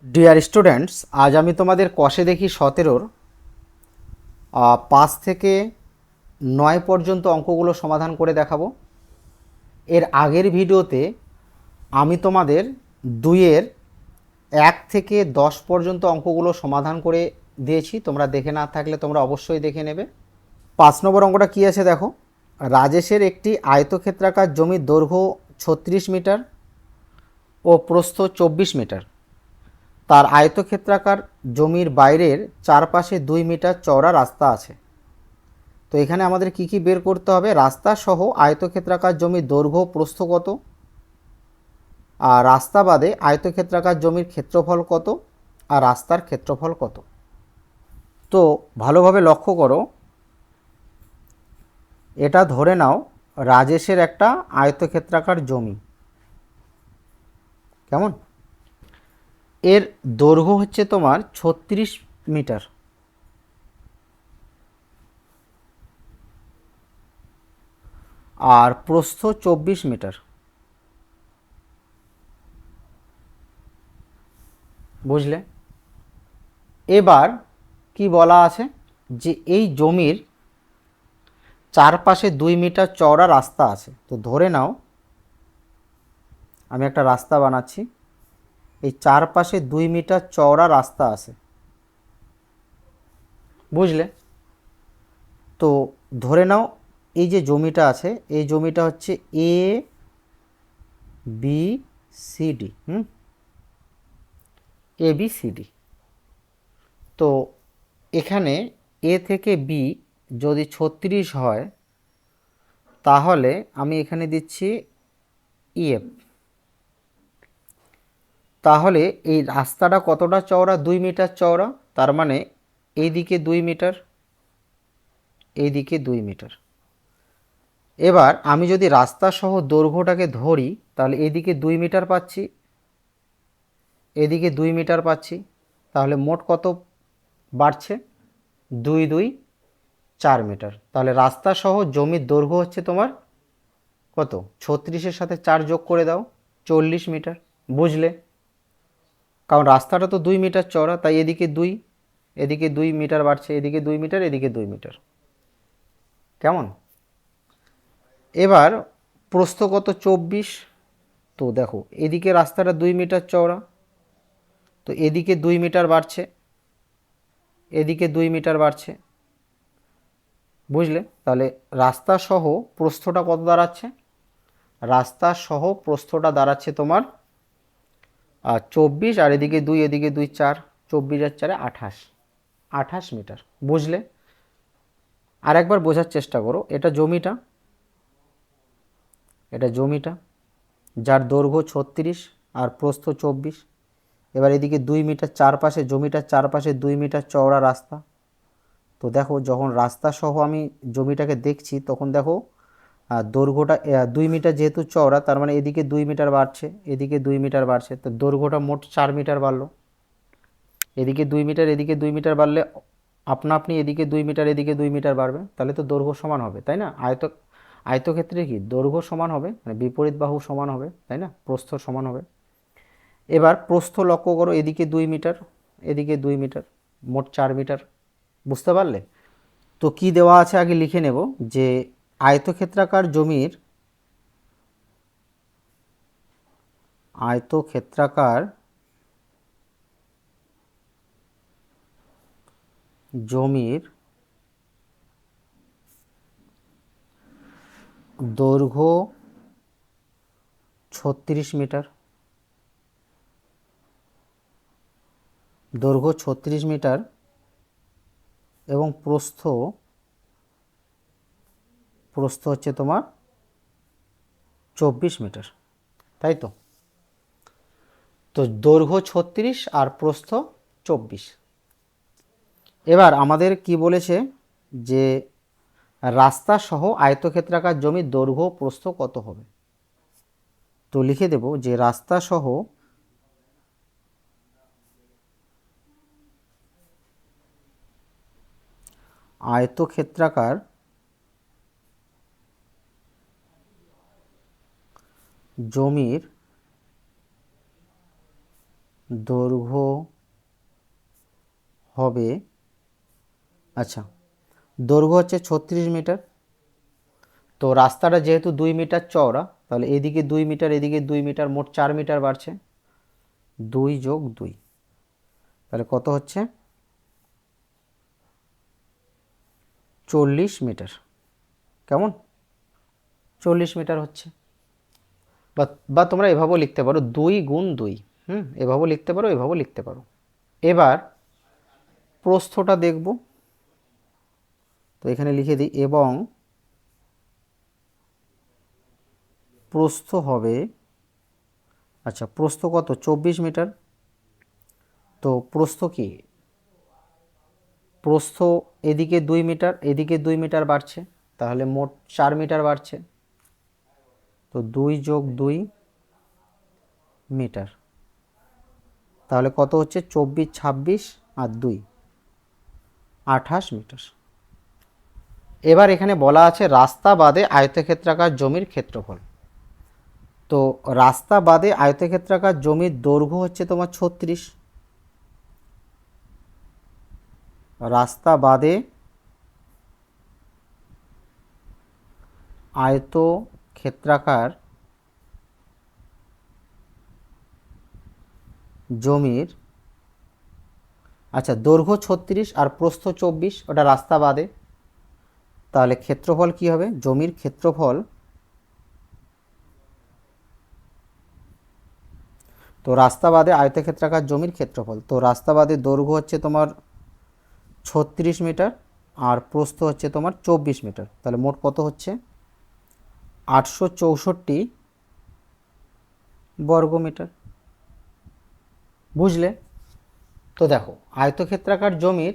Dear students, আজ আমি তোমাদের কষে দেখি 17-র 5 থেকে 9 পর্যন্ত অঙ্কগুলো সমাধান করে দেখাবো। এর আগের ভিডিওতে আমি তোমাদের 2-এর 1 থেকে 10 পর্যন্ত অঙ্কগুলো সমাধান করে দিয়েছি। তোমরা দেখে না থাকলে তোমরা অবশ্যই দেখে নেবে। 5 নম্বর অঙ্কটা কী আছে দেখো। রাজেশের একটি আয়তক্ষেত্রাকার জমির দৈর্ঘ্য 36 মিটার ও প্রস্থ 24 মিটার। তার আয়তক্ষেত্রাকার জমির বাইরের চারপাশে 2 মিটার চওড়া রাস্তা আছে। তো এখানে আমাদের কি কি বের করতে হবে? রাস্তা সহ আয়তক্ষেত্রাকার জমির দৈর্ঘ্য প্রস্থ কত, আর রাস্তা বাদে আয়তক্ষেত্রাকার জমির ক্ষেত্রফল কত, আর রাস্তার ক্ষেত্রফল কত। তো ভালোভাবে লক্ষ্য করো, এটা ধরে নাও রাজেশের একটা আয়তক্ষেত্রাকার জমি। কেমন? এর দৈর্ঘ্য হচ্ছে তোমার 36 মিটার আর প্রস্থ 24 মিটার। বুঝলে? এবার কি বলা আছে যে এই জমির চারপাশে 2 মিটার চওড়া রাস্তা আছে। তো ধরে নাও আমি একটা রাস্তা বানাচ্ছি, এই চারপাশে 2 মিটার চওড়া রাস্তা আছে। বুঝলে? তো ধরে নাও এই যে জমিটা আছে, এই জমিটা হচ্ছে A B C D. A B C D. তো এখানে এ থেকে বি যদি 36 হয়, তাহলে আমি এখানে দিচ্ছি ইএফ। তাহলে এই রাস্তাটা কতটা চওড়া? 2 মিটার চওড়া। তার মানে এইদিকে 2 মিটার, এইদিকে 2 মিটার। এবার আমি যদি রাস্তা সহ দৈর্ঘ্যটাকে ধরি, তাহলে এদিকে 2 মিটার পাচ্ছি, এদিকে 2 মিটার পাচ্ছি। তাহলে মোট কত বাড়ছে? 2 2 4 মিটার। তাহলে রাস্তা সহ জমির দৈর্ঘ্য হচ্ছে তোমার কত? 36-এর সাথে 4 যোগ করে দাও, 40 মিটার। বুঝলে? কারণ রাস্তাটা তো 2 মিটার চওড়া, তাই এদিকে 2, এদিকে 2 মিটার বাড়ছে, এদিকে 2 মিটার, এদিকে 2 মিটার। কেমন? এবার প্রস্থ কত? 24। তো দেখো এদিকে রাস্তাটা 2 মিটার চওড়া, তো এদিকে 2 মিটার বাড়ছে, এদিকে 2 মিটার বাড়ছে। বুঝলে? তাহলে রাস্তা সহ প্রস্থটা কত দাঁড়াচ্ছে? রাস্তা সহ প্রস্থটা দাঁড়াচ্ছে তোমার 24, আর এদিকে 2, এদিকে 2 4, 24 আর 4 28, 28 মিটার। বুঝলে? আর একবার বোঝার চেষ্টা করো। এটা জমিটা, এটা জমিটা যার দৈর্ঘ্য 36 আর প্রস্থ 24। এবার এদিকে 2 মিটার চারপাশে, জমিটার চারপাশে 2 মিটার চওড়া রাস্তা। তো দেখো যখন রাস্তা সহ আমি জমিটাকে দেখছি, তখন দেখো দৈর্ঘ্যটা 2 মিটার যেহেতু চওড়া, তার মানে এদিকে 2 মিটার বাড়ছে, এদিকে 2 মিটার বাড়ছে। তো দৈর্ঘ্যটা মোট 4 মিটার বাড়লো। এদিকে 2 মিটার, এদিকে 2 মিটার বাড়লে আপনা আপনি এদিকে 2 মিটার, এদিকে 2 মিটার বাড়বে। তাহলে তো দৈর্ঘ্য সমান হবে, তাই না? আয়তক্ষেত্রে কি দৈর্ঘ্য সমান হবে, মানে বিপরীত বাহু সমান হবে, তাই না? প্রস্থ সমান হবে। এবার প্রস্থ লক্ষ্য করো, এদিকে 2 মিটার, এদিকে 2 মিটার, মোট 4 মিটার। বুঝতে পারলে? তো কি দেওয়া আছে আগে লিখে নেব যে আয়তক্ষেত্রাকার জমির, আয়তক্ষেত্রাকার জমির দৈর্ঘ্য 36 মিটার, দৈর্ঘ্য 36 মিটার এবং প্রস্থ, প্রস্থ হচ্ছে তোমার 24 মিটার, তাই তো? তো দৈর্ঘ্য 36 আর প্রস্থ 24। এবার আমাদের কি বলেছে যে রাস্তা সহ আয়তক্ষেত্রাকার জমির দৈর্ঘ্য প্রস্থ কত হবে। তো লিখে দেব যে রাস্তা সহ আয়তক্ষেত্রাকার জমির দৈর্ঘ্য হবে, আচ্ছা দৈর্ঘ্য হচ্ছে 36 মিটার। তো রাস্তাটা যেহেতু 2 মিটার চওড়া, তাহলে এদিকে 2 মিটার এদিকে 2 মিটার, মোট 4 মিটার বাড়ছে। 2 যোগ 2, তাহলে কত হচ্ছে? 40 মিটার। কেমন? 40 মিটার হচ্ছে। বা তোমরা এভাবেও লিখতে পারো 2 গুণ 2, এভাবেও লিখতে পারো, এভাবেও লিখতে পারো। এবার প্রস্থটা দেখব, তো এখানে লিখে দিই এবং প্রস্থ হবে, আচ্ছা প্রস্থ কত? 24 মিটার। তো প্রস্থ কি? প্রস্থ এদিকে 2 মিটার এদিকে 2 মিটার বাড়ছে, তাহলে মোট 4 মিটার বাড়ছে। তো 2 যোগ 2 মিটার, তাহলে কত হচ্ছে? 24, 26 আর 2, 28 মিটার। এবার এখানে বলা আছে রাস্তা বাদে আয়তক্ষেত্রাকার জমির ক্ষেত্রফল। তো রাস্তা বাদে আয়তক্ষেত্রাকার জমির দৈর্ঘ্য হচ্ছে তোমার 36। রাস্তা বাদে আয়তক্ষেত্রাকার জমির, আচ্ছা দৈর্ঘ্য 36 আর প্রস্থ 24, ওটা রাস্তা বাদে। তাহলে ক্ষেত্রফল কি হবে? জমির ক্ষেত্রফল, তো রাস্তা বাদে আয়তক্ষেত্রাকার জমির ক্ষেত্রফল, তো রাস্তা বাদে দৈর্ঘ্য হচ্ছে তোমার 36 মিটার আর প্রস্থ হচ্ছে তোমার 24 মিটার, তাহলে মোট কত হচ্ছে? 864 বর্গমিটার। বুঝলে? তো দেখো আয়তক্ষেত্রাকার জমির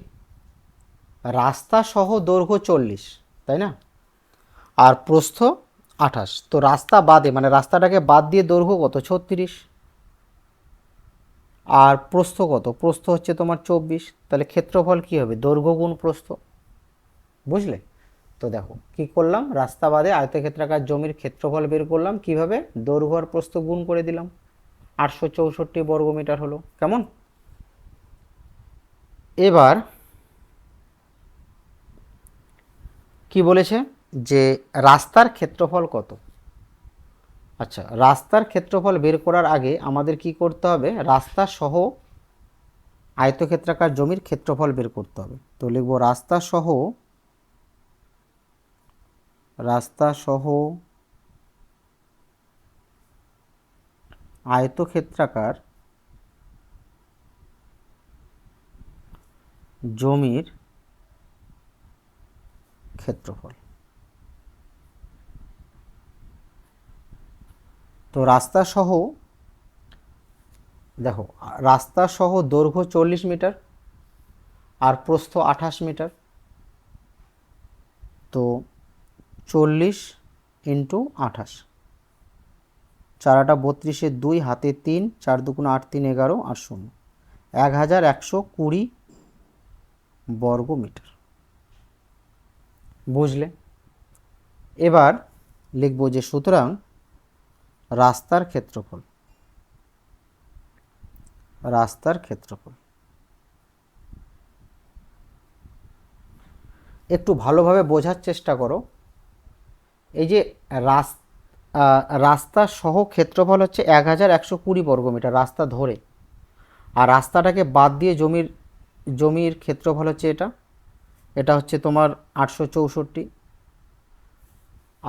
রাস্তা সহ দৈর্ঘ্য 40, তাই না? আর প্রস্থ 28, তো রাস্তা বাদে মানে রাস্তাটাকে বাদ দিয়ে দৈর্ঘ্য কত? 36। আর প্রস্থ কত? প্রস্থ হচ্ছে তোমার 24, তাহলে ক্ষেত্রফল কি হবে? দৈর্ঘ্য গুণ প্রস্থ। বুঝলে? তো দেখো কি করলাম, রাস্তা বাদে আয়তক্ষেত্রাকার জমির ক্ষেত্রফল বের করলাম কিভাবে? দৈর্ঘ্য আর প্রস্থ গুণ করে দিলাম, 864 বর্গমিটার হলো। কেমন? এবার কি বলেছে যে রাস্তার ক্ষেত্রফল কত? আচ্ছা রাস্তার ক্ষেত্রফল বের করার আগে আমাদের কি করতে হবে? রাস্তা সহ আয়তক্ষেত্রাকার জমির ক্ষেত্রফল বের করতে হবে। তো লিখব রাস্তা সহ আয়তক্ষেত্রাকার জমির ক্ষেত্রফল। তো রাস্তা সহ, দেখো রাস্তা সহ দৈর্ঘ্য 40 মিটার আর প্রস্থ 28 মিটার, তো 40 ইন্টু 28, 4 32, 2 হাতে 3, 4 2 8 3 11 আর 0, 1120 বর্গমিটার। বুঝলে? এবার লিখব যে সুতরাং রাস্তার ক্ষেত্রফল, একটু ভালোভাবে বোঝার চেষ্টা করো। এই যে রাস্তা সহ ক্ষেত্রফল হচ্ছে 1120 বর্গমিটার রাস্তা ধরে, আর রাস্তাটাকে বাদ দিয়ে জমির ক্ষেত্রফল হচ্ছে এটা হচ্ছে তোমার 864,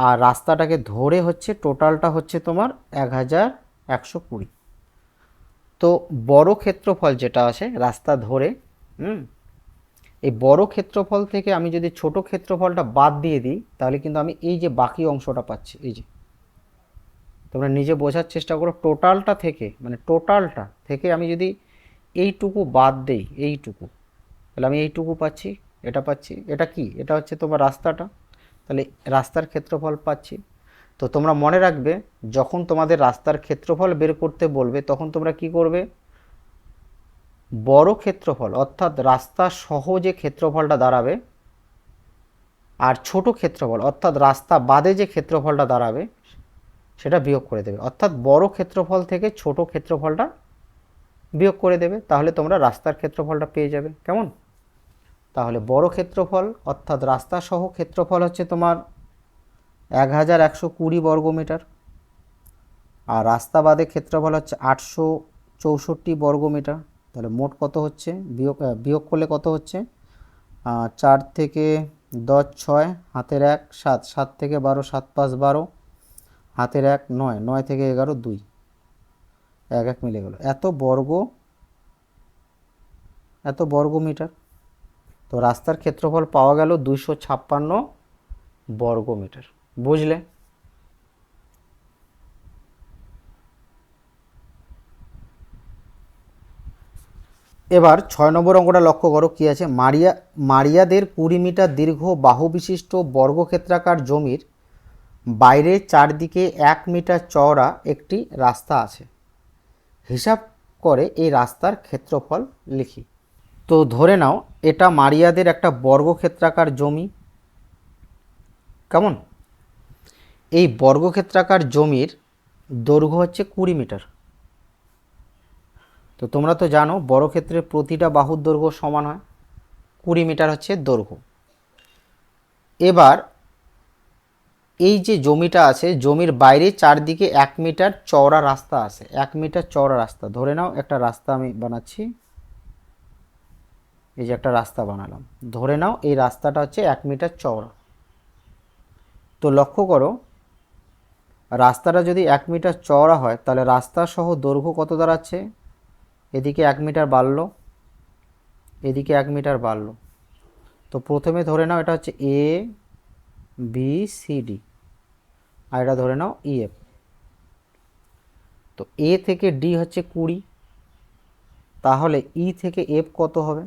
আর রাস্তাটাকে ধরে হচ্ছে টোটালটা হচ্ছে তোমার 1120। তো বড় ক্ষেত্রফল যেটা আছে রাস্তা ধরে, এই বড় ক্ষেত্রফল থেকে আমি যদি ছোট ক্ষেত্রফলটা বাদ দিয়ে দিই, তাহলে কিন্তু আমি এই যে বাকি অংশটা পাচ্ছি। এই যে তোমরা নিজে বোঝার চেষ্টা করো, টোটালটা থেকে আমি যদি এইটুকু বাদ দেই, এইটুকু, তাহলে আমি এইটুকু পাচ্ছি, এটা পাচ্ছি। এটা কি? এটা হচ্ছে তোমার রাস্তাটা, তাহলে রাস্তার ক্ষেত্রফল পাচ্ছি। তো তোমরা মনে রাখবে, যখন তোমাদের রাস্তার ক্ষেত্রফল বের করতে বলবে তখন তোমরা কি করবে? বড় ক্ষেত্রফল অর্থাৎ রাস্তা সহ যে ক্ষেত্রফলটা দাঁড়াবে, আর ছোট ক্ষেত্রফল অর্থাৎ রাস্তা বাদে যে ক্ষেত্রফলটা দাঁড়াবে সেটা বিয়োগ করে দেবে। অর্থাৎ বড় ক্ষেত্রফল থেকে ছোট ক্ষেত্রফলটা বিয়োগ করে দেবে, তাহলে তোমরা রাস্তার ক্ষেত্রফলটা পেয়ে যাবে। কেমন? তাহলে বড় ক্ষেত্রফল অর্থাৎ রাস্তা সহ ক্ষেত্রফল হচ্ছে তোমার 1120 বর্গমিটার, আর রাস্তা বাদে ক্ষেত্রফল হচ্ছে 864 বর্গমিটার। তাহলে মোট কত হচ্ছে, বিয়োগ করলে কত হচ্ছে, 4 থেকে 10 6, হাতের 1 7, 7 থেকে 12, 7 5 12, হাতের 1 9, 9 থেকে 11 2, 1 1 মিলে গেল, এত বর্গমিটার। তো রাস্তার ক্ষেত্রফল পাওয়া গেল 256 বর্গমিটার। বুঝলে? এবার 6 নম্বর অঙ্কটা লক্ষ্য করো কি আছে। মারিয়াদের 20 মিটার দীর্ঘ বাহু বিশিষ্ট বর্গক্ষেত্রাকার জমির বাইরে চারদিকে 1 মিটার চওড়া একটি রাস্তা আছে। হিসাব করে এই রাস্তার ক্ষেত্রফল লিখি। তো ধরে নাও এটা মারিয়াদের একটা বর্গক্ষেত্রাকার জমি। কেমন? এই বর্গক্ষেত্রাকার জমির দৈর্ঘ্য হচ্ছে 20 মিটার। তো তোমরা তো জানো বর্গক্ষেত্রের প্রতিটা বাহুর দৈর্ঘ্য সমান হয়, 20 মিটার হচ্ছে দৈর্ঘ্য। এবার এই যে জমিটা আছে, জমির বাইরে চারদিকে 1 মিটার চওড়া রাস্তা আছে। 1 মিটার চওড়া রাস্তা, ধরে নাও একটা রাস্তা আমি বানাচ্ছি, এই যে একটা রাস্তা বানালাম, ধরে নাও এই রাস্তাটা হচ্ছে 1 মিটার চওড়া। তো লক্ষ্য করো রাস্তাটা যদি 1 মিটার চওড়া হয় তাহলে রাস্তা সহ দৈর্ঘ্য কত দাঁড়াচ্ছে, এদিকে 1 মিটার বাড়লো, এদিকে 1 মিটার বাড়লো। তো প্রথমে ধরে নাও এটা হচ্ছে এ বি সি ডি, আর এটা ধরে নাও ইএফ। তো এ থেকে ডি হচ্ছে 20, তাহলে ই থেকে এফ কত হবে,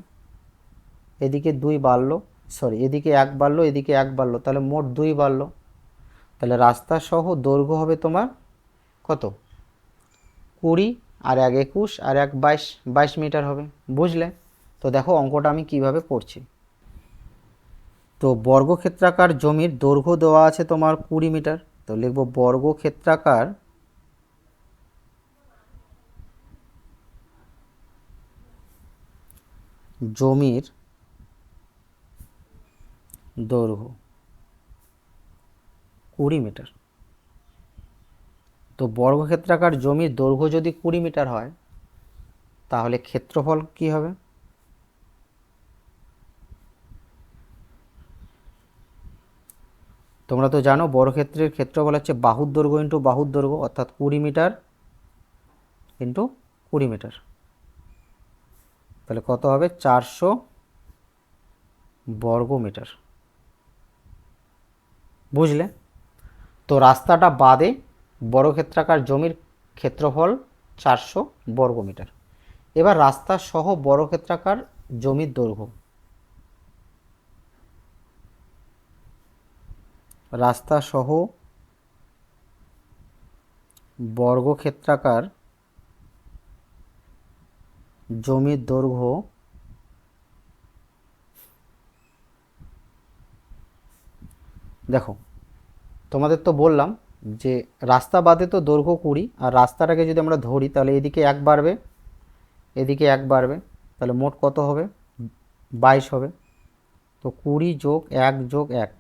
এদিকে 2 বাড়লো, সরি এদিকে 1 বাড়লো, এদিকে 1 বাড়লো, তাহলে মোট 2 বাড়লো। তাহলে রাস্তা সহ দৈর্ঘ্য হবে তোমার কত, 20 আর 1 21 আর 1 22, 22 মিটার হবে। বুঝলে? তো দেখো অঙ্কটা আমি কিভাবে করছি। তো বর্গক্ষেত্রাকার জমির দৈর্ঘ্য দেওয়া আছে তোমার 20 মিটার। তো লিখব বর্গক্ষেত্রাকার জমির দৈর্ঘ্য 20 মিটার। তো বর্গক্ষেত্রাকার জমির দৈর্ঘ্য যদি 20 মিটার হয় তাহলে ক্ষেত্রফল কি হবে, তোমরা তো জানো বর্গক্ষেত্রের ক্ষেত্রফল হচ্ছে বাহুর দৈর্ঘ্য ইন্টু বাহুর দৈর্ঘ্য, অর্থাৎ 20 মিটার ইন্টু 20 মিটার। তাহলে কত হবে, 400 বর্গমিটার। বুঝলে? তো রাস্তাটা বাদে বর্গক্ষেত্রাকার জমির ক্ষেত্রফল 400 বর্গমিটার। এবার রাস্তা সহ বর্গক্ষেত্রাকার জমির দৈর্ঘ্য, রাস্তা সহ বর্গক্ষেত্রাকার জমির দৈর্ঘ্য দেখো তোমাদের তো বললাম যে রাস্তা বাদে তো দৈর্ঘ্য 20, আর রাস্তাটাকে যদি আমরা ধরি তাহলে এদিকে 1 বাড়বে, এদিকে 1 বাড়বে, তাহলে মোট কত হবে, 22 হবে। তো 20 যোগ 1 যোগ 1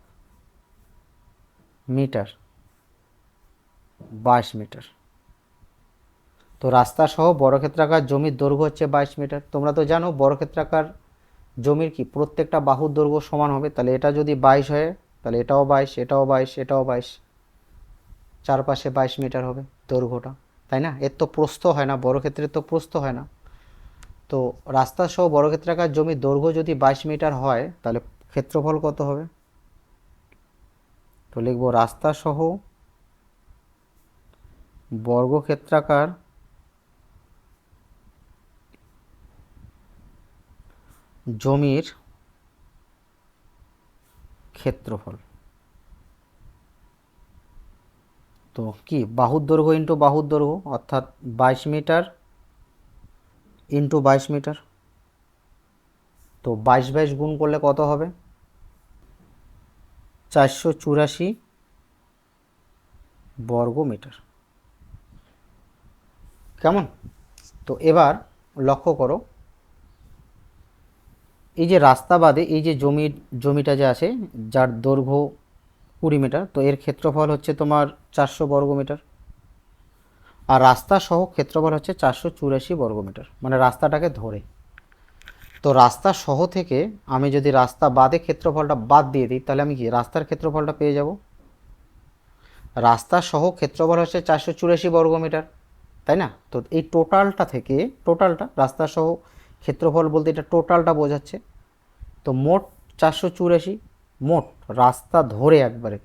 মিটার, 22 মিটার। তো রাস্তা সহ বর্গক্ষেত্রাকার জমির দৈর্ঘ্য হচ্ছে 22 মিটার। তোমরা তো জানো বর্গক্ষেত্রাকার জমির কি প্রত্যেকটা বাহুর দৈর্ঘ্য সমান হবে। তাহলে এটা যদি 22 হয় তাহলে এটাও 22, এটাও 22, এটাও 22, চারপাশে 22 মিটার হবে দৈর্ঘ্যটা, তাই না? এর তো প্রস্থ হয় না, বর্গক্ষেত্রের তো প্রস্থ হয় না। তো রাস্তা সহ বর্গক্ষেত্রাকার জমির দৈর্ঘ্য যদি 22 মিটার হয় তাহলে ক্ষেত্রফল কত হবে। তো লিখব রাস্তা সহ বর্গক্ষেত্রাকার জমির ক্ষেত্রফল। তো কি বাহুর দৈর্ঘ্য ইন্টু বাহুর দৈর্ঘ্য, অর্থাৎ 22 মিটার ইন্টু 22 মিটার। তো 22 22 গুণ করলে কত হবে, 484 বর্গ মিটার। কেমন? তো এবার লক্ষ্য করো, এই যে রাস্তা বাদে এই যে জমিটা যে আছে যার দৈর্ঘ্য 20 মিটার, তো এর ক্ষেত্রফল হচ্ছে তোমার 400 বর্গমিটার, আর রাস্তা সহ ক্ষেত্রফল হচ্ছে 484 বর্গমিটার, মানে রাস্তাটাকে ধরে। তো রাস্তা সহ থেকে আমি যদি রাস্তা বাদে ক্ষেত্রফলটা বাদ দিয়ে দিই, তাহলে আমি কি রাস্তার ক্ষেত্রফলটা পেয়ে যাব। রাস্তা সহ ক্ষেত্রফল হচ্ছে 484 বর্গমিটার, তাই না? তো এই টোটালটা থেকে, টোটালটা রাস্তা সহ ক্ষেত্রফল বলতে এটা টোটালটা বোঝাচ্ছে। তো মোট 484, মোট রাস্তা ধরে একবারে।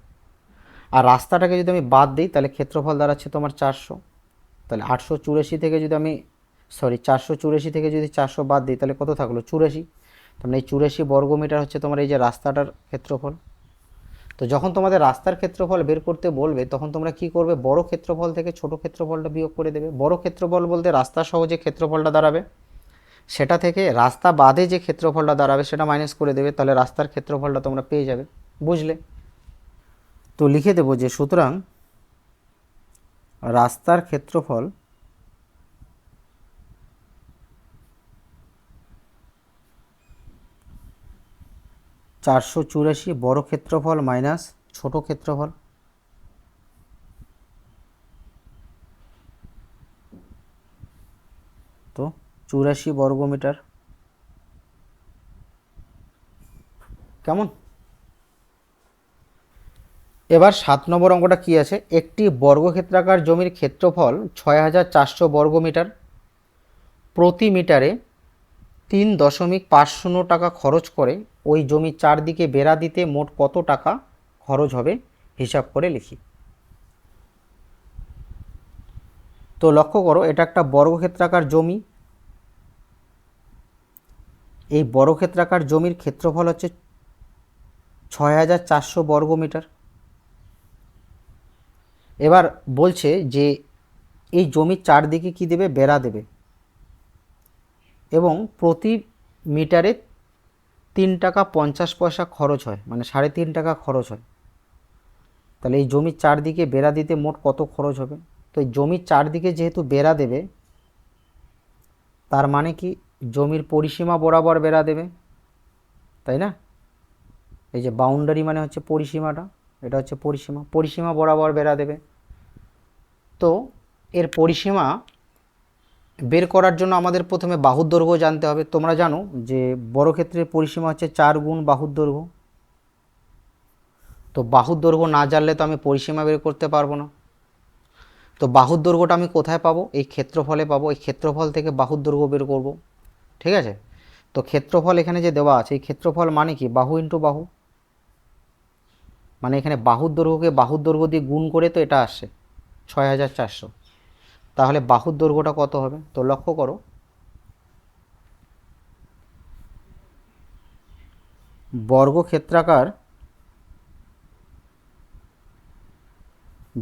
আর রাস্তাটাকে যদি আমি বাদ দিই তাহলে ক্ষেত্রফল দাঁড়াচ্ছে তোমার 400। তাহলে 884 থেকে যদি আমি 484 থেকে যদি 400 বাদ দিই তাহলে কত থাকলো? 84। তার মানে এই 84 বর্গমিটার হচ্ছে তোমার এই যে রাস্তাটার ক্ষেত্রফল। তো যখন তোমাদের রাস্তার ক্ষেত্রফল বের করতে বলবে তখন তোমরা কি করবে? বড় ক্ষেত্রফল থেকে ছোট ক্ষেত্রফলটা বিয়োগ করে দেবে। বড় ক্ষেত্রফল বলতে রাস্তা সহ যে ক্ষেত্রফলটা দাঁড়াবে সেটা থেকে রাস্তা বাদে যে ক্ষেত্রফলটা দাঁড়াবে সেটা মাইনাস করে দেবে, তাহলে রাস্তার ক্ষেত্রফলটা তোমরা পেয়ে যাবে। বুঝলে? তো লিখে দেবো যে সুতরাং রাস্তার ক্ষেত্রফল চারশো চুরাশি বড় ক্ষেত্রফল মাইনাস ছোট ক্ষেত্রফল। তো 84 বর্গমিটার। কেমন? এবার 7 নম্বর অঙ্কটা কি আছে? একটি বর্গক্ষেত্রাকার জমির ক্ষেত্রফল 6400 বর্গমিটার, প্রতি মিটারে 3.50 টাকা খরচ করে ওই জমি চারদিকে বেড়া দিতে মোট কত টাকা খরচ হবে হিসাব করে লিখি। তো লক্ষ্য করো, এটা একটা বর্গক্ষেত্রাকার জমি। এই বর্গক্ষেত্রাকার জমির ক্ষেত্রফল হচ্ছে 6400 বর্গমিটার। এবার বলছে যে এই জমির চারদিকে কি দেবে? বেড়া দেবে, এবং প্রতি মিটারে 3.50 টাকা খরচ হয়, মানে 3.5 টাকা খরচ হয়। তাহলে এই জমির চারদিকে বেড়া দিতে মোট কত খরচ হবে? তো এই জমির চারদিকে যেহেতু বেড়া দেবে, তার মানে কি জমির পরিসীমা বরাবর বেড়া দেবে, তাই না? এই যে বাউন্ডারি মানে হচ্ছে পরিসীমাটা, এটা হচ্ছে পরিসীমা, পরিসীমা বরাবর বেড়া দেবে। তো এর পরিসীমা বের করার জন্য আমাদের প্রথমে বাহুর দৈর্ঘ্য জানতে হবে। তোমরা জানো যে বর্গক্ষেত্রের পরিসীমা হচ্ছে 4 গুণ বাহুর দৈর্ঘ্য। তো বাহুর দৈর্ঘ্য না জানলে তো আমি পরিসীমা বের করতে পারবো না। তো বাহুর দৈর্ঘ্যটা আমি কোথায় পাবো? এই ক্ষেত্রফলে পাবো। এই ক্ষেত্রফল থেকে বাহুর দৈর্ঘ্য বের করব। ঠিক আছে? তো ক্ষেত্রফল এখানে যে দেওয়া আছে, এই ক্ষেত্রফল মানে কি? বাহু ইন্টু বাহু। মানে এখানে বাহুর দৈর্ঘ্যকে বাহুর দৈর্ঘ্য দিয়ে গুণ করে তো এটা আসছে 6400। তাহলে বাহুর দৈর্ঘ্যটা কত হবে? তো লক্ষ্য করো, বর্গক্ষেত্রাকার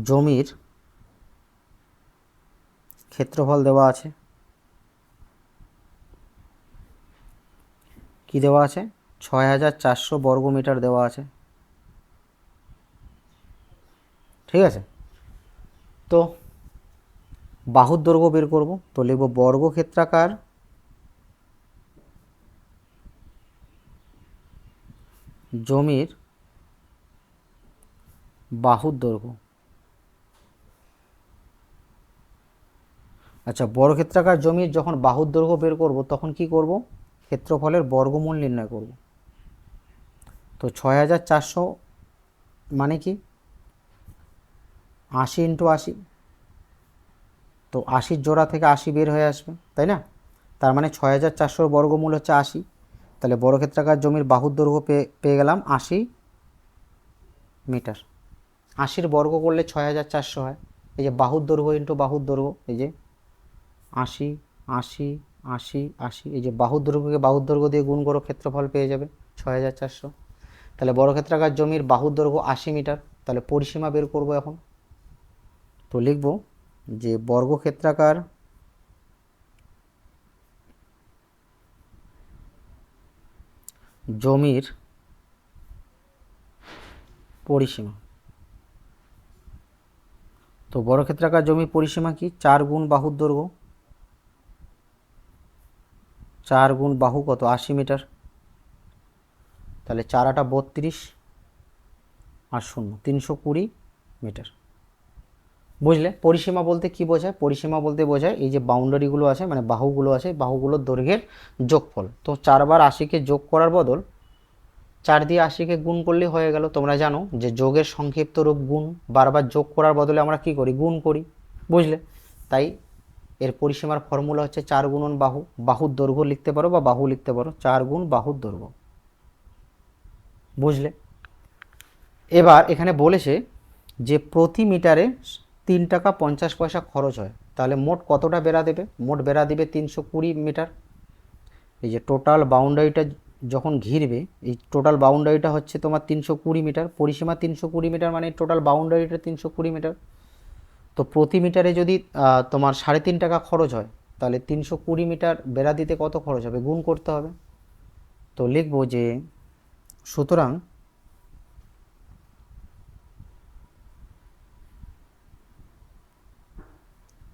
জমির ক্ষেত্রফল দেওয়া আছে। কি দেওয়া আছে? 6400 বর্গমিটার দেওয়া আছে। ঠিক আছে? তো বাহুর দৈর্ঘ্য বের করব। তো লিখব বর্গক্ষেত্রাকার জমির বাহুর দৈর্ঘ্য। আচ্ছা, বর্গক্ষেত্রাকার জমির যখন বাহুর দৈর্ঘ্য বের করব তখন কি করব? ক্ষেত্রফলের বর্গমূল নির্ণয় করব। তো 6400 মানে কি? 80 ইন্টু 80। তো 80 জোড়া থেকে 80 বের হয়ে আসবে, তাই না? তার মানে 6400 বর্গমূল হচ্ছে 80। তাহলে বর্গক্ষেত্রাকার জমির বাহুর দৈর্ঘ্য পেয়ে গেলাম 80 মিটার। 80 বর্গ করলে 6400 হয়। এই যে বাহুর দৈর্ঘ্য ইন্টু বাহুর দৈর্ঘ্য, এই যে 80 80 80 80, এই যে বাহুর দৈর্ঘ্যকে বাহুর দৈর্ঘ্য দিয়ে গুণ করো, ক্ষেত্রফল পেয়ে যাবে 6400। তাহলে বর্গক্ষেত্রাকার জমির বাহুর দৈর্ঘ্য 80 মিটার। তাহলে পরিসীমা বের করব এখন। তো লিখব যে বর্গক্ষেত্রাকার জমির পরিসীমা। তো বর্গক্ষেত্রাকার জমির পরিসীমা কি? 4 গুণ বাহুর দৈর্ঘ্য। 4 গুণ বাহু কত 80 মিটার, তাহলে 4 8 32 আর 0 320 মিটার। বুঝলে পরিসীমা বলতে কি বোঝায়? পরিসীমা বলতে বোঝায় এই যে বাউন্ডারিগুলো আছে মানে বাহুগুলো আছে, বাহুগুলোর দৈর্ঘ্যের যোগফল। তো 4 বার 80কে যোগ করার বদল 4 দিয়ে 80কে গুণ করলেই হয়ে গেল। তোমরা জানো যে যোগের সংক্ষিপ্ত রূপ গুণ, বারবার যোগ করার বদলে আমরা কি করি? গুণ করি। বুঝলে? তাই এর পরিসীমার ফর্মুলা হচ্ছে 4 গুণন বাহু, বাহুর দৈর্ঘ্য লিখতে পারো বা বাহু লিখতে পারো, 4 গুণ বাহুর দৈর্ঘ্য। বুঝলে? এবার এখানে বলেছে যে প্রতি মিটারে 3 টাকা 50 পয়সা খরচ হয়, তাহলে মোট কতটা বেড়া দেবে? মোট বেড়া দেবে 320 মিটার। এই যে টোটাল বাউন্ডারিটা যখন ঘিরবে, এই টোটাল বাউন্ডারিটা হচ্ছে তোমার 320 মিটার, পরিসীমা 320 মিটার মানে টোটাল বাউন্ডারিটা 320 মিটার। তো প্রতি মিটারে যদি তোমার 3.5 টাকা খরচ হয়, তাহলে 320 মিটার বেড়া দিতে কত খরচ হবে? গুণ করতে হবে। তো লিখবো যে সুতরাং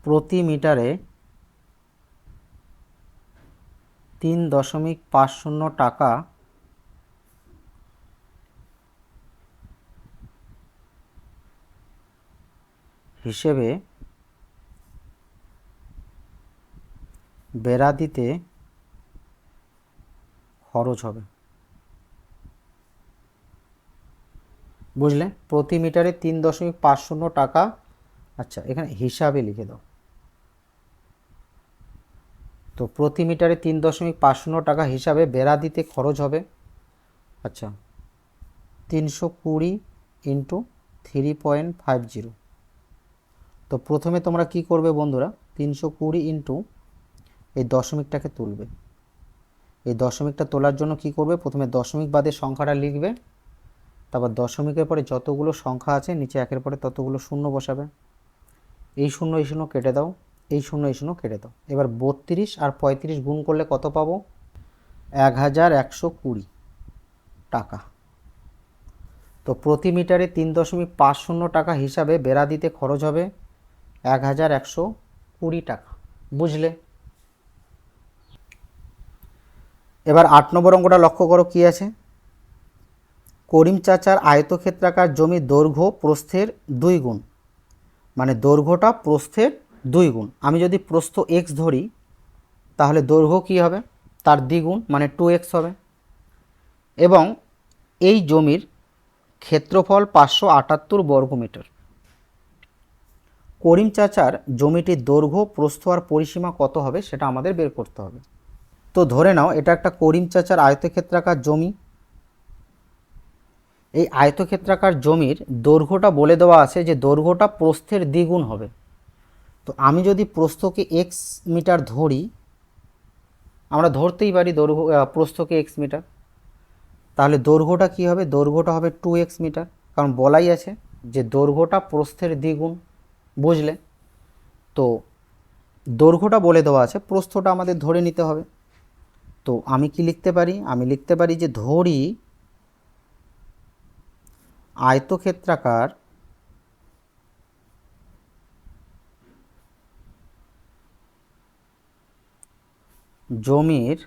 প্রতি মিটারে 3.50 টাকা হিসেবে বেড়া দিতে খরচ হবে। বুঝলে? প্রতি মিটারে 3.50 টাকা। আচ্ছা, এখানে হিসাবে লিখে দাও। তো প্রতি মিটারে 3.50 টাকা হিসাবে বেড়া দিতে খরচ হবে। আচ্ছা, 320 ইন্টু 3.50। তো প্রথমে তোমরা কি করবে বন্ধুরা? 320 ইন্টু এই দশমিকটাকে তুলবে। এই দশমিকটা তোলার জন্য কি করবে? প্রথমে দশমিক বাদে সংখ্যাটা লিখবে, তারপর দশমিকের পরে যতগুলো সংখ্যা আছে নিচে একের পরে ততগুলো শূন্য বসাবে। এই শূন্য এই শূন্য কেটে দাও, এই শূন্য এই শূন্য কেটে দাও। এবার 32 আর 35 গুণ করলে কত পাবো? 1120 টাকা। তো প্রতি মিটারে 3.50 টাকা হিসাবে বেড়া দিতে খরচ হবে 1120 টাকা। বুঝলে? এবার 8 নম্বর অঙ্কটা লক্ষ্য করো কি আছে। করিম চাচার আয়তক্ষেত্রাকার জমির দৈর্ঘ্য প্রস্থের 2 গুণ, মানে দৈর্ঘ্যটা প্রস্থের 2 গুণ। আমি যদি প্রস্থ x ধরি তাহলে দৈর্ঘ্য কি হবে? তার দ্বিগুণ মানে 2x হবে। এবং এই জমির ক্ষেত্রফল 578 বর্গমিটার। করিম চাচার জমিটির দৈর্ঘ্য প্রস্থ আর পরিসীমা কত হবে সেটা আমাদের বের করতে হবে। তো ধরে নাও এটা একটা করিম চাচার আয়তক্ষেত্রাকার জমি। এই আয়তক্ষেত্রাকার জমির দৈর্ঘ্যটা বলে দেওয়া আছে যে দৈর্ঘ্যটা প্রস্থের দ্বিগুণ হবে। তো আমি যদি প্রস্থকে x মিটার ধরি, আমরা ধরতেই পারি দৈর্ঘ্য প্রস্থকে x মিটার, তাহলে দৈর্ঘ্যটা কি হবে? দৈর্ঘ্যটা হবে 2x মিটার, কারণ বলাই আছে যে দৈর্ঘ্যটা প্রস্থের দ্বিগুণ। বুঝলে? তো দৈর্ঘ্যটা বলে দেওয়া আছে, প্রস্থটা আমাদের ধরে নিতে হবে। তো আমি কি লিখতে পারি? আমি লিখতে পারি যে ধরি আয়তক্ষেত্রাকার জমির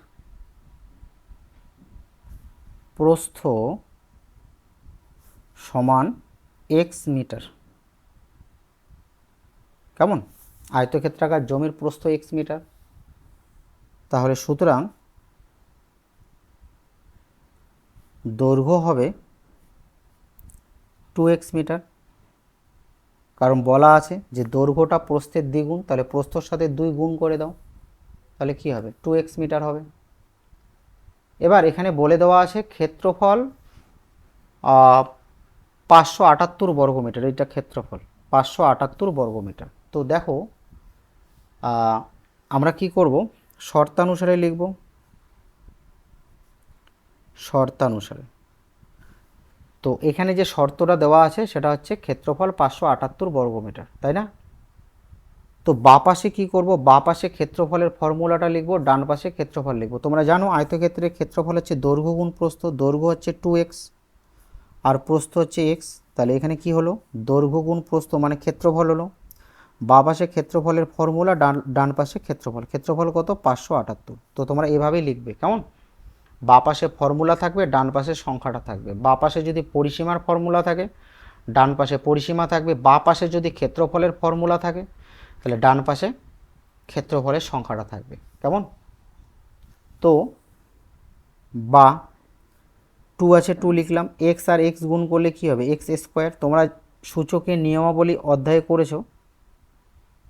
প্রস্থ সমান x মিটার। কেমন? আয়তক্ষেত্রাকার জমির প্রস্থ x মিটার। তাহলে সুতরাং দৈর্ঘ্য হবে 2x মিটার, কারণ বলা আছে যে দৈর্ঘ্যটা প্রস্থের দ্বিগুণ, তাহলে প্রস্থর সাথে 2 গুণ করে দাও, তাহলে কি হবে? 2x মিটার হবে। এবার এখানে বলে দেওয়া আছে ক্ষেত্রফল 578 বর্গমিটার। এটা ক্ষেত্রফল 578 বর্গমিটার। তো দেখো আমরা কি করব? শর্তানুসারে লিখব। শর্তানুসারে। তো এখানে যে শর্তটা দেওয়া আছে সেটা হচ্ছে ক্ষেত্রফল 578 বর্গমিটার, তাই না? তো বাঁ পাশে কী করব? বাঁ পাশে ক্ষেত্রফলের ফর্মুলাটা লিখব, ডান পাশে ক্ষেত্রফল লিখব। তোমরা জানো আয়তক্ষেত্রের ক্ষেত্রফল হচ্ছে দৈর্ঘ্য গুণ প্রস্থ। দৈর্ঘ্য হচ্ছে 2x আর প্রস্থ হচ্ছে x। তাহলে এখানে কি হলো? দৈর্ঘ্য গুণ প্রস্থ মানে ক্ষেত্রফল হলো। বাঁ পাশে ক্ষেত্রফলের ফর্মুলা, ডান পাশে ক্ষেত্রফল কত 578। তো তোমরা এভাবেই লিখবে, কেমন? বাঁ পাশে ফর্মুলা থাকবে, ডান পাশে সংখ্যাটা থাকবে। বাঁ পাশে যদি পরিসীমার ফর্মুলা থাকে, ডান পাশে পরিসীমা থাকবে। বাঁ পাশে যদি ক্ষেত্রফলের ফর্মুলা থাকে, তাহলে ডান পাশে ক্ষেত্রফলের সংখ্যাটা থাকবে, কেমন? তো বা 2 আছে, 2 লিখলাম। এক্স আর এক্স গুণ করলে কি হবে? X square. তোমরা সূচকের নিয়মাবলী অধ্যায়ে করেছো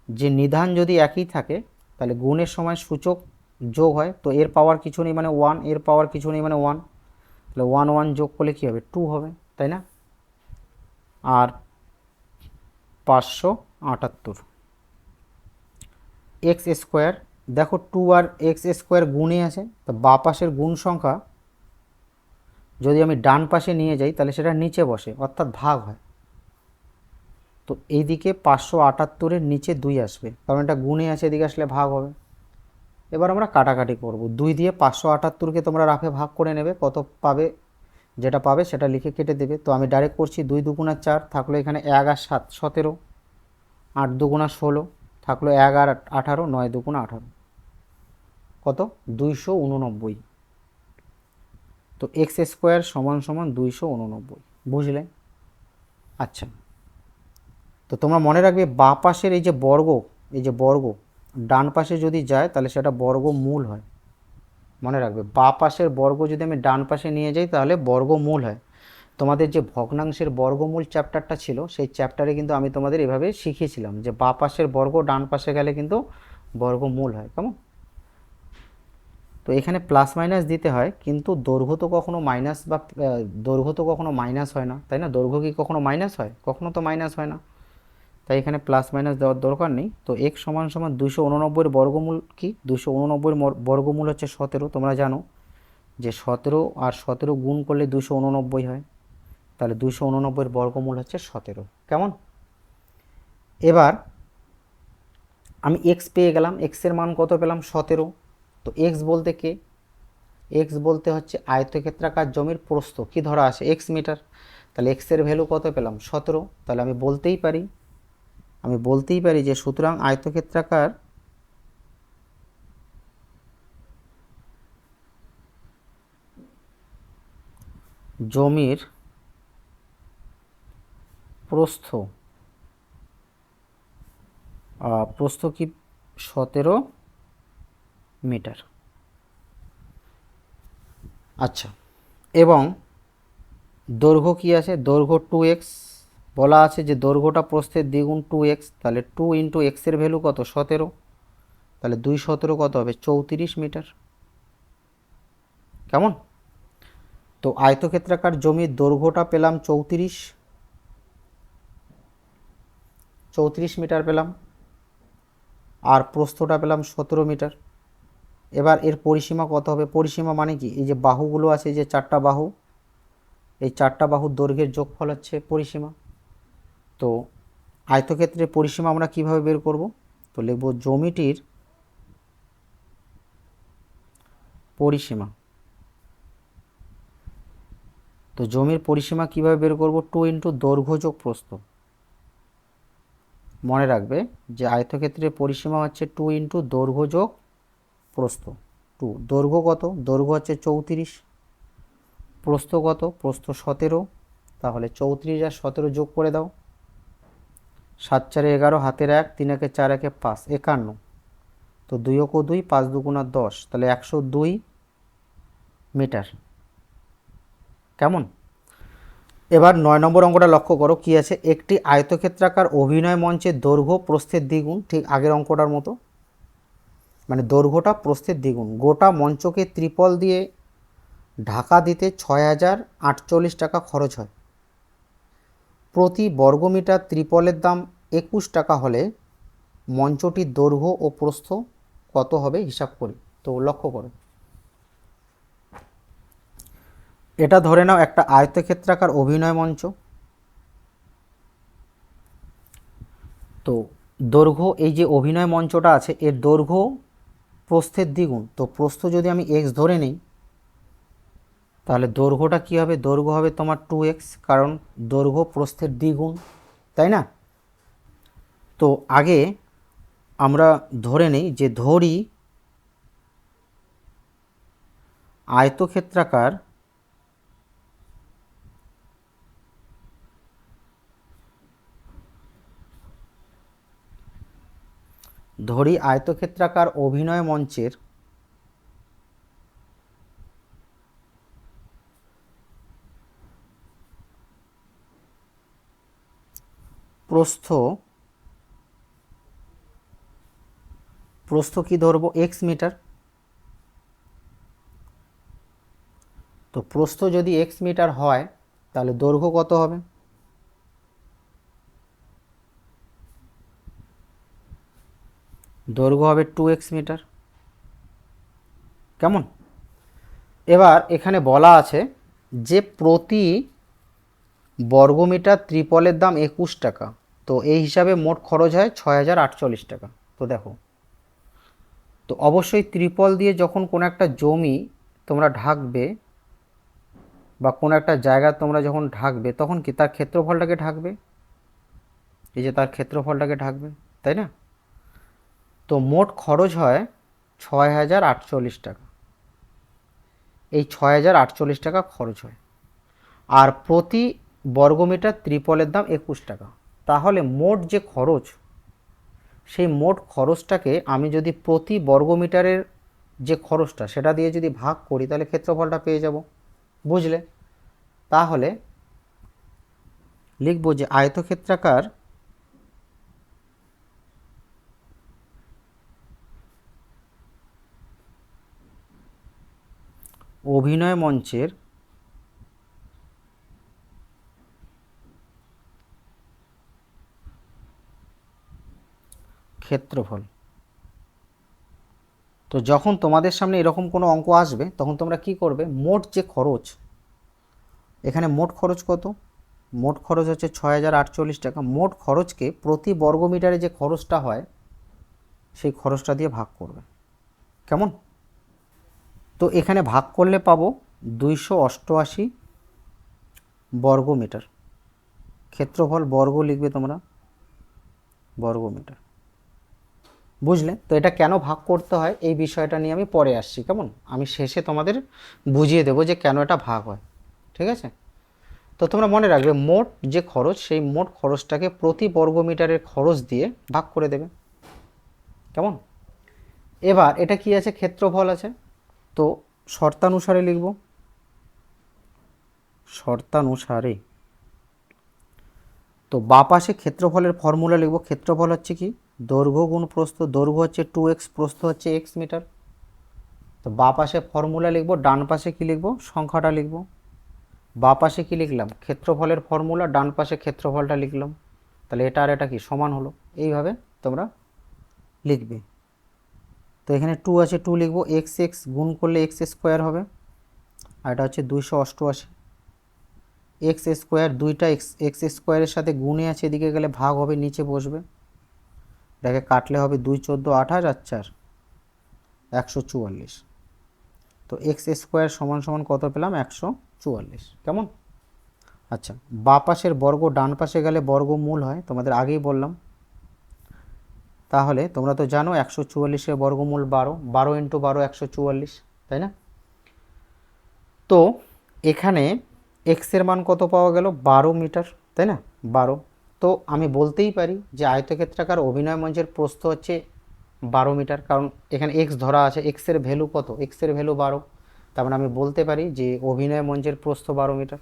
যে নিধান যদি একই থাকে তাহলে গুণের সময় সূচক যোগ হয়। তো এর পাওয়ার কিছু নেই মানে 1, এর পাওয়ার কিছু নেই মানে 1, তাহলে 1 1 যোগ করলে কী হবে? 2 হবে, তাই না? আর 578 এক্স স্কোয়ার। দেখো 2 আর এক্স স্কোয়ার গুণে আছে, তো বাঁ পাশের গুণ সংখ্যা যদি আমি ডান পাশে নিয়ে যাই তাহলে সেটা নিচে বসে, অর্থাৎ ভাগ হয়। তো এইদিকে 578-এর নিচে 2 আসবে, কারণ এটা গুণে আছে, এদিকে আসলে ভাগ হবে। এবার আমরা কাটাকাটি করব। 2 দিয়ে 578-কে তোমরা রাফে ভাগ করে নেবে, কত পাবে যেটা পাবে সেটা লিখে কেটে দেবে। তো আমি ডাইরেক্ট করছি, 2 2 4 থাকলো এখানে 1 আর 7 17, 8 2 16 থাকলো 1 আর 18, 9 2 18, কত? 289। তো এক্স স্কোয়ার সমান সমান 289, বুঝলে? আচ্ছা, তো তোমরা মনে রাখবে বাঁ পাশের এই যে বর্গ, এই যে বর্গ ডান পাশে যদি যায় তাহলে সেটা বর্গমূল হয়। মনে রাখবে বাঁ পাশের বর্গ যদি আমি ডান পাশে নিয়ে যাই তাহলে বর্গমূল হয়। তোমাদের যে ভগ্নাংশের বর্গমূল চ্যাপ্টারটা ছিল সেই চ্যাপ্টারে কিন্তু আমি তোমাদের এভাবে শিখিয়েছিলাম যে বাঁ পাশের বর্গ ডান পাশে গেলে কিন্তু বর্গমূল হয়, কেমন? তো এখানে প্লাস মাইনাস দিতে হয়, কিন্তু দৈর্ঘ্য তো কখনো মাইনাস বা দৈর্ঘ্য তো কখনো মাইনাস হয় না, তাই না? দৈর্ঘ্য কি কখনো মাইনাস হয়? কখনো তো মাইনাস হয় না, তাই এখানে প্লাস মাইনাস দেওয়ার দরকার নেই। তো এক্স সমান সমান 289-এর বর্গমূল কি? 289-এর বর্গমূল হচ্ছে 17। তোমরা জানো যে 17 আর 17 গুণ করলে 289 হয়, তাহলে 289-এর বর্গমূল হচ্ছে 17, কেমন? এবার আমি এক্স পেয়ে গেলাম, এক্সের মান কত পেলাম? 17। তো এক্স বলতে কে? এক্স বলতে হচ্ছে আয়তক্ষেত্রাকার জমির প্রস্থ, কি ধরা আছে? X metre. তাহলে এক্সের ভ্যালু কত পেলাম? 17। তাহলে আমি বলতেই পারি যে সুতরাং আয়তক্ষেত্রাকার জমির প্রস্থ কি 17 মিটার। আচ্ছা, এবং দৈর্ঘ্য কি আছে? দৈর্ঘ্য 2x বলা আছে, যে দৈর্ঘ্যটা প্রস্থের দ্বিগুণ 2x, তাহলে 2 ইন্টু এক্সের ভ্যালু কত? 17, তাহলে 2 17 কত হবে? 34 মিটার, কেমন? তো আয়তক্ষেত্রাকার জমির দৈর্ঘ্যটা পেলাম 34 মিটার পেলাম, আর প্রস্থটা পেলাম 17 মিটার। এবার এর পরিসীমা কত হবে? পরিসীমা মানে কি? এই যে বাহুগুলো আছে, এই যে 4টা বাহু, এই 4টা বাহুর দৈর্ঘ্যের যোগফল হচ্ছে পরিসীমা। তো আয়তক্ষেত্রের পরিসীমা আমরা কিভাবে বের করব? তো লিখব জমিটির পরিসীমা। তো জমির পরিসীমা কিভাবে বের করব? 2 ইন্টু দৈর্ঘ্য যোগ প্রস্থ। মনে রাখবে যে আয়তক্ষেত্রের পরিসীমা হচ্ছে 2 ইন্টু দৈর্ঘ্য যোগ প্রস্থ। 2 দৈর্ঘ্য কত? দৈর্ঘ্য হচ্ছে 34, প্রস্থ কত? প্রস্থ 17, তাহলে 34 আর 17 যোগ করে দাও। 7 4 11, হাতের 1, 3 1 4 1 5, 51। তো 2 ও 2, 5 2 10, তাহলে 102 মিটার, কেমন? এবার 9 নম্বর অঙ্কটা লক্ষ্য করো, কি আছে? একটি আয়তক্ষেত্রাকার অভিনয় মঞ্চের দৈর্ঘ্য প্রস্থের দ্বিগুণ, ঠিক আগের অঙ্কটার মতো, মানে দৈর্ঘ্যটা প্রস্থের দ্বিগুণ। গোটা মঞ্চকে ত্রিপল দিয়ে ঢাকা দিতে 6048 টাকা খরচ হয়। প্রতি বর্গমিটার ত্রিপলের দাম 21 টাকা হলে মঞ্চটির দৈর্ঘ্য ও প্রস্থ কত হবে হিসাব করি। তো লক্ষ্য করো, এটা ধরে নাও একটা আয়তক্ষেত্রাকার অভিনয় মঞ্চ। তো দৈর্ঘ্য, এই যে অভিনয় মঞ্চটা আছে এর দৈর্ঘ্য প্রস্থের দ্বিগুণ। তো প্রস্থ যদি আমি x ধরে নিই তাহলে দৈর্ঘ্যটা কী হবে? দৈর্ঘ্য হবে তোমার 2x, কারণ দৈর্ঘ্য প্রস্থের দ্বিগুণ, তাই না? তো আগে আমরা ধরে নিই যে ধরি আয়তক্ষেত্রাকার অভিনয় মঞ্চের প্রস্থ কি ধরবো এক্স মিটার। তো প্রস্থ যদি এক্স মিটার হয় তাহলে দৈর্ঘ্য কত হবে? দৈর্ঘ্য হবে 2x মিটার। কেমন? এবার এখানে বলা আছে যে প্রতি বর্গমিটার ত্রিপলের দাম 21 টাকা। তো এই হিসাবে মোট খরচ হয় 6048 টাকা। তো দেখো, তো অবশ্যই ত্রিপল দিয়ে যখন কোনো একটা জমি তোমরা ঢাকবে বা কোনো একটা জায়গা তোমরা যখন ঢাকবে তখন কি তার ক্ষেত্রফলটাকে ঢাকবে, এই যে তার ক্ষেত্রফলটাকে ঢাকবে, তাই না? তো মোট খরচ হয় 6048 টাকা। এই 6048 টাকা খরচ হয়, আর প্রতি বর্গমিটার ত্রিপলের দাম 21 টাকা। তাহলে মোট যে খরচ, সেই মোট খরচটাকে আমি যদি প্রতি বর্গমিটারের যে খরচটা সেটা দিয়ে যদি ভাগ করি তাহলে ক্ষেত্রফলটা পেয়ে যাব। বুঝলে? তাহলে লিখব যে আয়তক্ষেত্রাকার অভিনয় মঞ্চের ক্ষেত্রফল। তো যখন তোমাদের সামনে এরকম কোনো অঙ্ক আসবে তখন তোমরা কি করবে, মোট যে খরচ, এখানে মোট খরচ কত? মোট খরচ হচ্ছে 6048 টাকা। মোট খরচকে প্রতি বর্গমিটারে যে খরচটা হয় সেই খরচটা দিয়ে ভাগ করবে। কেমন? তো এখানে ভাগ করলে পাবো 288 বর্গমিটার। ক্ষেত্রফল বর্গ লিখবে তোমরা, বর্গমিটার। বুঝলে? তো এটা কেন ভাগ করতে হয় এই বিষয়টা নিয়ে আমি পরে আসছি। কেমন? আমি শেষে তোমাদের বুঝিয়ে দেবো যে কেন এটা ভাগ হয়। ঠিক আছে? তো তোমরা মনে রাখবে মোট যে খরচ, সেই মোট খরচটাকে প্রতি বর্গমিটারের খরচ দিয়ে ভাগ করে দেবে। কেমন? এবার এটা কি আছে, ক্ষেত্রফল আছে। তো শর্তানুসারে লিখব, শর্তানুসারে। তো বাঁ পাশে ক্ষেত্রফলের ফর্মুলা লিখব। ক্ষেত্রফল হচ্ছে কি, দৈর্ঘ্য গুণ প্রস্থ। দৈর্ঘ্য হচ্ছে 2x, প্রস্থ হচ্ছে x মিটার। তো বাঁ পাশে ফর্মুলা লিখব, ডান পাশে কি লিখব, সংখ্যাটা লিখব। বাঁ পাশে কি লিখলাম, ক্ষেত্রফলের ফর্মুলা, ডান পাশে ক্ষেত্রফলটা লিখলাম। তাহলে এটা আর এটা কি সমান হলো। এইভাবে তোমরা লিখবে। তো এখানে 2 আছে, 2 লিখব। এক্স এক্স গুণ করলে এক্স স্কোয়ার হবে, আর এটা হচ্ছে 288। এক্স স্কোয়ার, দুইটা এক্স স্কোয়ারের সাথে গুণে আছে, এদিকে গেলে ভাগ হবে, নিচে বসবে। এটাকে কাটলে হবে 2 14 28 আর 4 144। তো এক্স স্কোয়ার সমান সমান কত পেলাম, 144। কেমন? আচ্ছা, বাঁ পাশের বর্গ ডান পাশে গেলে বর্গমূল হয়, তোমাদের আগেই বললাম। তাহলে তোমরা তো জানো 144-এর বর্গমূল 12, 12 × 12 144, তাই না? তো এখানে এক্সের মান কত পাওয়া গেল, 12 মিটার, তাই না? 12। তো আমি বলতেই পারি যে আয়তক্ষেত্রাকার অভিনয় মঞ্চের প্রস্থ হচ্ছে 12 মিটার, কারণ এখানে এক্স ধরা আছে। এক্সের ভ্যালু কত, এক্সের ভ্যালু 12। তার মানে আমি বলতে পারি যে অভিনয় মঞ্চের প্রস্থ 12 মিটার।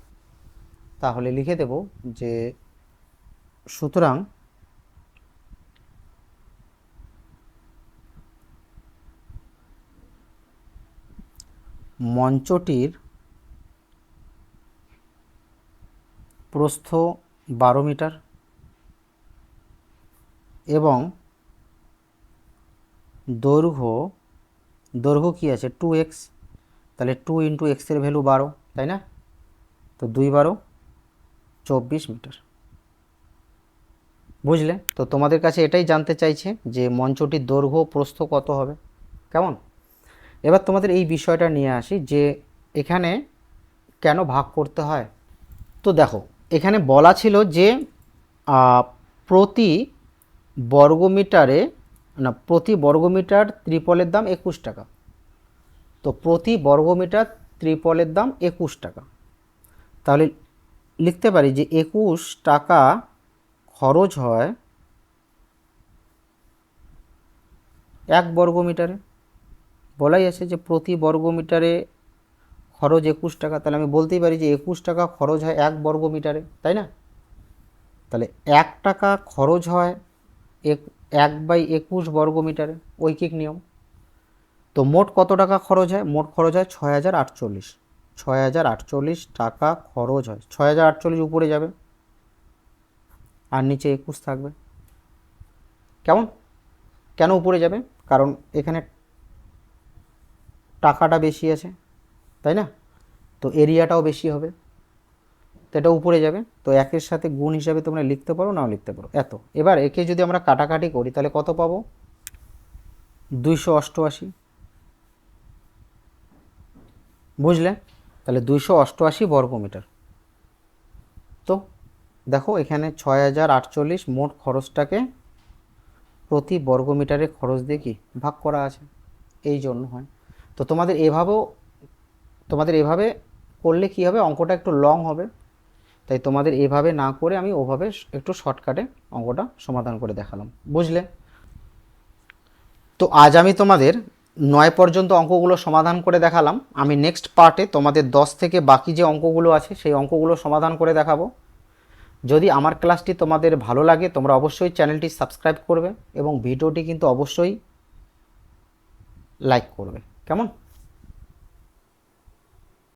তাহলে লিখে দেব যে সুতরাং মঞ্চটির প্রস্থ 12 মিটার এবং দৈর্ঘ্য কি আছে, 2x। তাহলে 2 × এক্সের ভ্যালু 12, তাই না? তো 2 12 24 মিটার। বুঝলে? তো তোমাদের কাছে এটাই জানতে চাইছে যে মঞ্চটির দৈর্ঘ্য প্রস্থ কত হবে। কেমন? এবার তোমাদের এই বিষয়টা নিয়ে আসি যে এখানে কেন ভাগ করতে হয়। তো দেখো, এখানে বলা ছিল যে প্রতি বর্গমিটারে না, প্রতি বর্গমিটার ত্রিপলের দাম 21 টাকা। তো প্রতি বর্গমিটার ত্রিপলের দাম 21 টাকা। তাহলে লিখতে পারি যে 21 টাকা খরচ হয় 1 বর্গমিটারে। বলাই আছে যে প্রতি বর্গমিটারে খরচ 21 টাকা, তাহলে আমি বলতেই পারি যে 21 টাকা খরচ হয় 1 বর্গমিটারে, তাই না? তাহলে 1 টাকা খরচ হয় 1/21 বর্গমিটারে, ঐকিক নিয়ম। তো মোট কত টাকা খরচ হয়? মোট খরচ হয় 6048। 6048 টাকা খরচ হয়। 6048 উপরে যাবে আর নিচে 21 থাকবে। কেমন? কেন উপরে যাবে? কারণ এখানে টাকাটা বেশি আছে, তাই না? তো এরিয়াটাও বেশি হবে, তো এটা উপরে যাবে। তো একের সাথে গুণ হিসাবে তোমরা লিখতে পারো, নাও লিখতে পারো। এত, এবার একে যদি আমরা কাটাকাটি করি তাহলে কত পাবো? 288। বুঝলে? তাহলে 288 বর্গমিটার। তো দেখো এখানে 6048 মোট খরচটাকে প্রতি বর্গমিটারের খরচ দিয়ে কি ভাগ করা আছে, এই জন্য হয়। তো তোমাদের এভাবে করলে কি হবে, অঙ্কটা একটু লং হবে। তাই তোমাদের এভাবে না করে আমি ওভাবে একটু শর্টকাটে অঙ্কটা সমাধান করে দেখালাম। বুঝলে? তো আজ আমি তোমাদের 9 পর্যন্ত অঙ্কগুলো সমাধান করে দেখালাম। আমি নেক্সট পার্টে তোমাদের 10 থেকে বাকি যে অঙ্কগুলো আছে সেই অঙ্কগুলো সমাধান করে দেখাবো। যদি আমার ক্লাসটি তোমাদের ভালো লাগে তোমরা অবশ্যই চ্যানেলটি সাবস্ক্রাইব করবে এবং ভিডিওটি কিন্তু অবশ্যই লাইক করবে। কেমন?